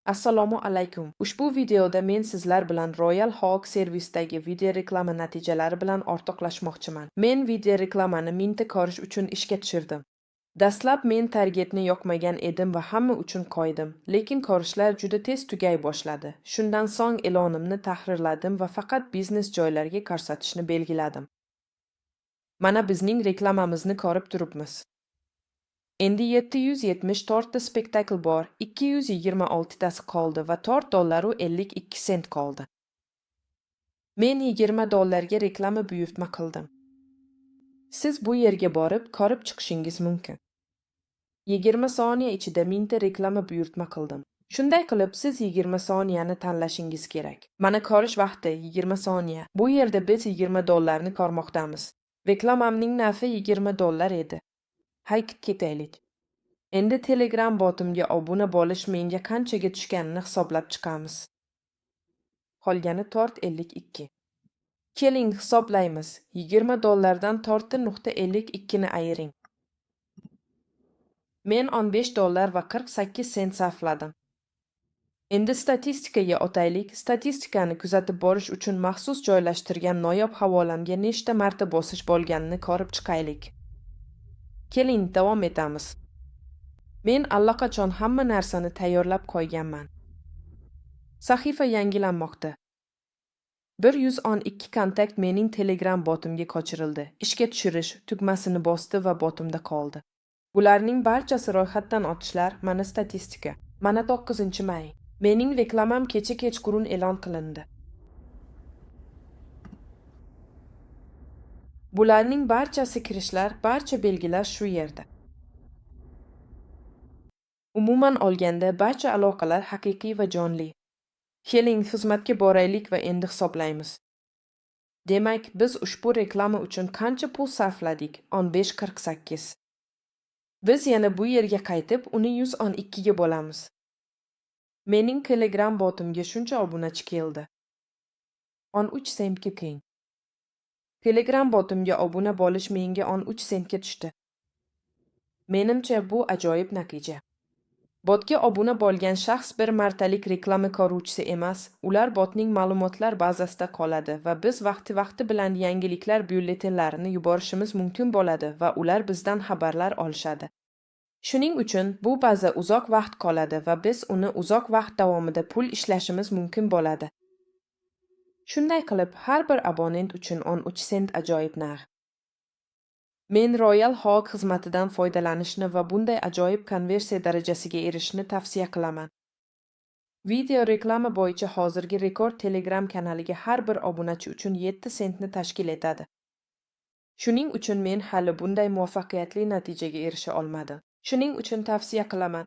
Assalomu alaykum. Ushbu videoda men sizlar bilan Royal Hawk servisdagi video reklama natijalari bilan o'rtoqlashmoqchiman. Men video reklamani mingta ko'rish uchun ishga tushirdim. Dastlab men targetni yoqmagan edim va hamma uchun qo'ydim, lekin ko'rishlar juda tez tugay boshladi. Shundan so'ng e'lonimni tahrirladim va faqat biznes joylarga ko'rsatishni belgiladim. Mana bizning reklamamizni ko'rib turibmiz. Endi 774 ta spektakl bor, 226 tasi qoldi va $4.52 qoldi. Men $20 reklama buyurtma qildim. Siz bu yerga borib ko'rib chiqishingiz mumkin. 20 soniya ichida 1000 ta reklama buyurtma qildim. Shunday qilib siz 20 soniyani tanlashingiz kerak. Mana ko'rish vaqti 20 soniya. Bu yerda biz $20 ni ko'rmoqdamiz. Reklamamning narxi $20 edi. Haykib ketaylik. Endi Telegram botimga obuna bo'lish menga qanchaga tushganini hisoblab chiqamiz. Qolgani $4.52. Keling hisoblaymiz. $20 dan $4.52 ni ayiring. Men $15 va 48 sent sarfladim. Endi statistikaga o'taylik. Statistikani kuzatib borish uchun maxsus joylashtirgan noyob havolamga nechta marta bosish bo'lganini ko'rib chiqaylik. Keling davom etamiz. Men allaqachon hamma narsani tayyorlab qo'yganman. Sahifa yangilanmoqda. 112 kontakt mening Telegram botimga ko'chirildi. Ishga tushirish tugmasini bosdi va botimda qoldi. Bularning barchasi ro'yxatdan o'tishlar, mana statistika. Mana 9-may. Mening reklamam kecha kechqurun e'lon qilindi. Bularning barchasi kirishlar, barcha belgilar shu yerda. Umuman olganda barcha aloqalar haqiqiy va jonli. Keling xizmatga boraylik va endi hisoblaymiz. Demak, biz ushbu reklama uchun qancha pul sarfladik? 15.48. Biz yana bu yerga qaytib, uni 112 ga bo'lamiz. Mening Telegram botimga shuncha obunachi keldi. 13 sentga teng. Telegram botimga obuna bo'lish menga 13 sentga tushdi. Menimcha bu ajoyib natija. Botga obuna bo'lgan shaxs bir martalik reklama ko'ruvchisi emas, ular botning ma'lumotlar bazasida qoladi va biz vaqti bilan yangiliklar byulletenlarini yuborishimiz mumkin bo'ladi va ular bizdan xabarlar olishadi. Shuning uchun bu baza uzoq vaqt qoladi va biz uni uzoq vaqt davomida pul ishlashimiz mumkin bo'ladi. Shunday qilib, har bir abonent uchun 13 sent ajoyib narx. Men Royal Hawk xizmatidan foydalanishni va bunday ajoyib konversiya darajasiga erishishni tavsiya qilaman. Video reklama bo'yicha hozirgi rekord Telegram kanaliga har bir obunachi uchun 7 sentni tashkil etadi. Shuning uchun men hali bunday muvaffaqiyatli natijaga erisha olmadim. Shuning uchun tavsiya qilaman.